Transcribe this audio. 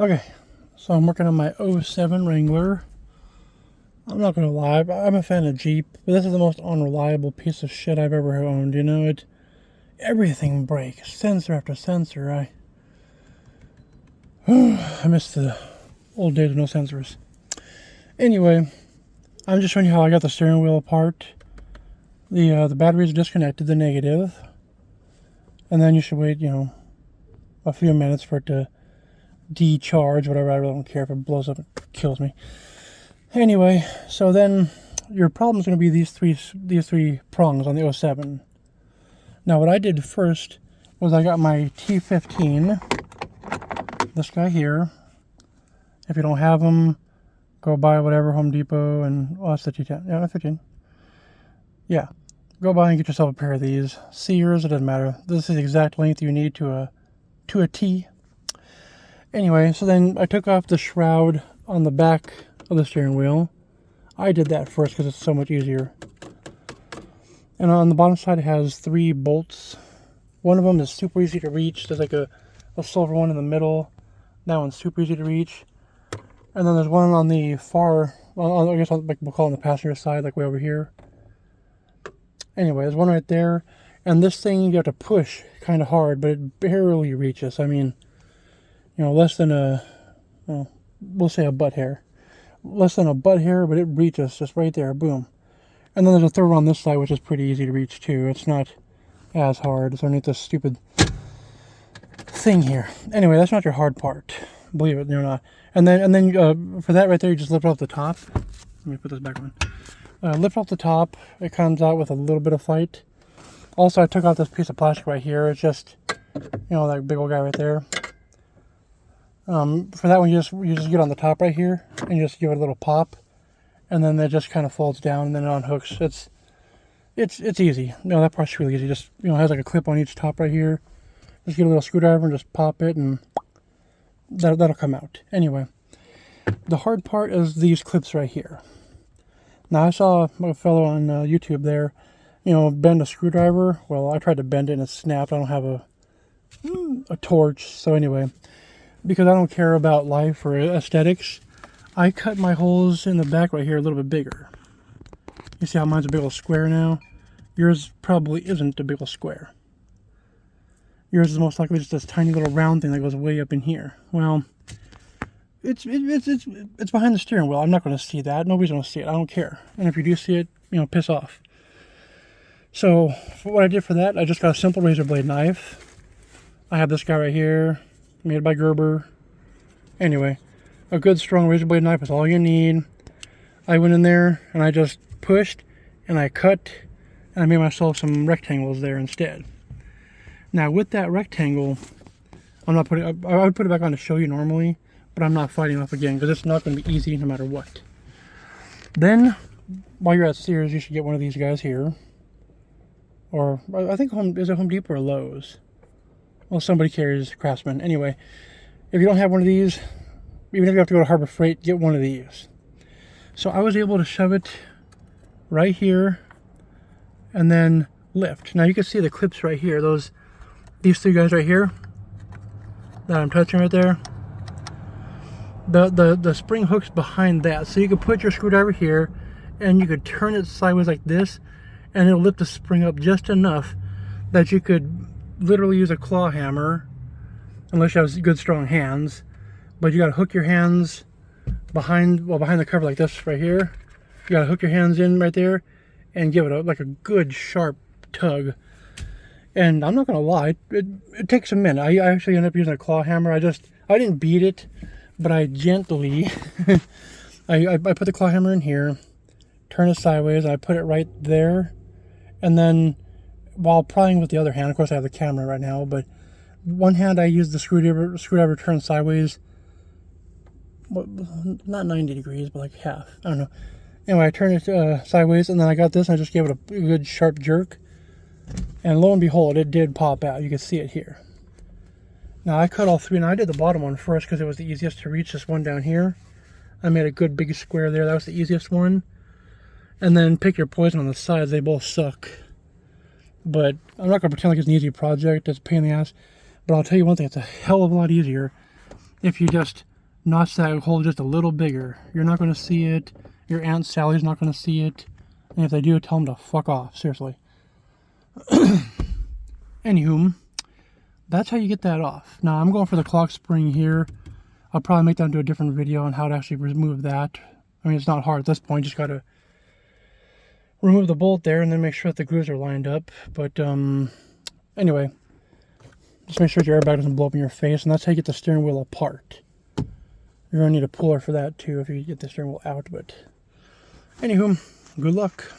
Okay, so I'm working on my '07 Wrangler. I'm not gonna lie, I'm a fan of Jeep, but this is the most unreliable piece of shit I've ever owned. You know, everything breaks, sensor after sensor. I miss the old days with no sensors. Anyway, I'm just showing you how I got the steering wheel apart. The batteries are disconnected, the negative, and then you should wait, a few minutes for it to decharge, whatever. I really don't care if it blows up and kills me. Anyway, so then your problem is going to be these three prongs on the '07. Now what I did first was I got my T15, this guy here. If you don't have them, go buy whatever, Home Depot, and that's the T10. Yeah, 15. Yeah, go buy and get yourself a pair of these. Sears, it doesn't matter. This is the exact length you need to a T. Anyway, so then I took off the shroud on the back of the steering wheel. I did that first because it's so much easier. And on the bottom side it has 3 bolts. One of them is super easy to reach. There's like a silver one in the middle. That one's super easy to reach. And then there's one on the far, well, I guess we'll call it on the passenger side, like way over here. Anyway, there's one right there. And this thing you have to push kind of hard, but it barely reaches. I mean, less than we'll say a butt hair. Less than a butt hair, but it reaches just right there, boom. And then there's a third one on this side, which is pretty easy to reach too. It's not as hard. It's underneath this stupid thing here. Anyway, that's not your hard part. Believe it, you're not. And then for that right there, you just lift off the top. Let me put this back on. Lift off the top. It comes out with a little bit of fight. Also, I took out this piece of plastic right here. It's just, that big old guy right there. For that one, you just get on the top right here and you just give it a little pop, and then it just kind of folds down and then it unhooks. It's easy. That part's really easy. Just it has like a clip on each top right here. Just get a little screwdriver and just pop it, and that'll come out. Anyway, the hard part is these clips right here. Now I saw a fellow on YouTube there, bend a screwdriver. Well, I tried to bend it and it snapped. I don't have a torch, so anyway. Because I don't care about life or aesthetics, I cut my holes in the back right here a little bit bigger. You see how mine's a big old square now? Yours probably isn't a big old square. Yours is most likely just this tiny little round thing that goes way up in here. Well, it's behind the steering wheel. I'm not going to see that. Nobody's going to see it. I don't care. And if you do see it, piss off. So what I did for that, I just got a simple razor blade knife. I have this guy right here, made by Gerber. Anyway, a good strong razor blade knife is all you need. I went in there and I just pushed and I cut and I made myself some rectangles there instead. Now with that rectangle, I would put it back on to show you normally, but I'm not fighting off again because it's not going to be easy no matter what. Then, while you're at Sears, you should get one of these guys here. Or, I think is it Home Depot or Lowe's? Well, somebody carries Craftsman. Anyway, if you don't have one of these, even if you have to go to Harbor Freight, get one of these. So I was able to shove it right here and then lift. Now you can see the clips right here. These 3 guys right here that I'm touching right there. The spring hook's behind that. So you could put your screwdriver here and you could turn it sideways like this and it'll lift the spring up just enough that you could literally use a claw hammer, unless you have good strong hands. But you got to hook your hands behind the cover like this right here. You got to hook your hands in right there and give it a good sharp tug. And I'm not gonna lie, it takes a minute. I actually ended up using a claw hammer. I didn't beat it, but I gently I put the claw hammer in here, turn it sideways, and I put it right there, and then while prying with the other hand, of course I have the camera right now, but one hand I use the screwdriver turned sideways, not 90 degrees, but like half, I don't know. Anyway, I turned it sideways, and then I got this, and I just gave it a good sharp jerk, and lo and behold, it did pop out. You can see it here. Now I cut all 3, and I did the bottom one first because it was the easiest to reach, this one down here. I made a good big square there, that was the easiest one. And then pick your poison on the sides, they both suck. But I'm not going to pretend like it's an easy project. It's a pain in the ass. But I'll tell you one thing. It's a hell of a lot easier if you just notch that hole just a little bigger. You're not going to see it. Your Aunt Sally's not going to see it. And if they do, tell them to fuck off. Seriously. Anywho, that's how you get that off. Now, I'm going for the clock spring here. I'll probably make that into a different video on how to actually remove that. I mean, it's not hard at this point. Just got to remove the bolt there and then make sure that the grooves are lined up. But anyway, just make sure your airbag doesn't blow up in your face. And that's how you get the steering wheel apart. You're going to need a puller for that too if you get the steering wheel out. But anywho, good luck.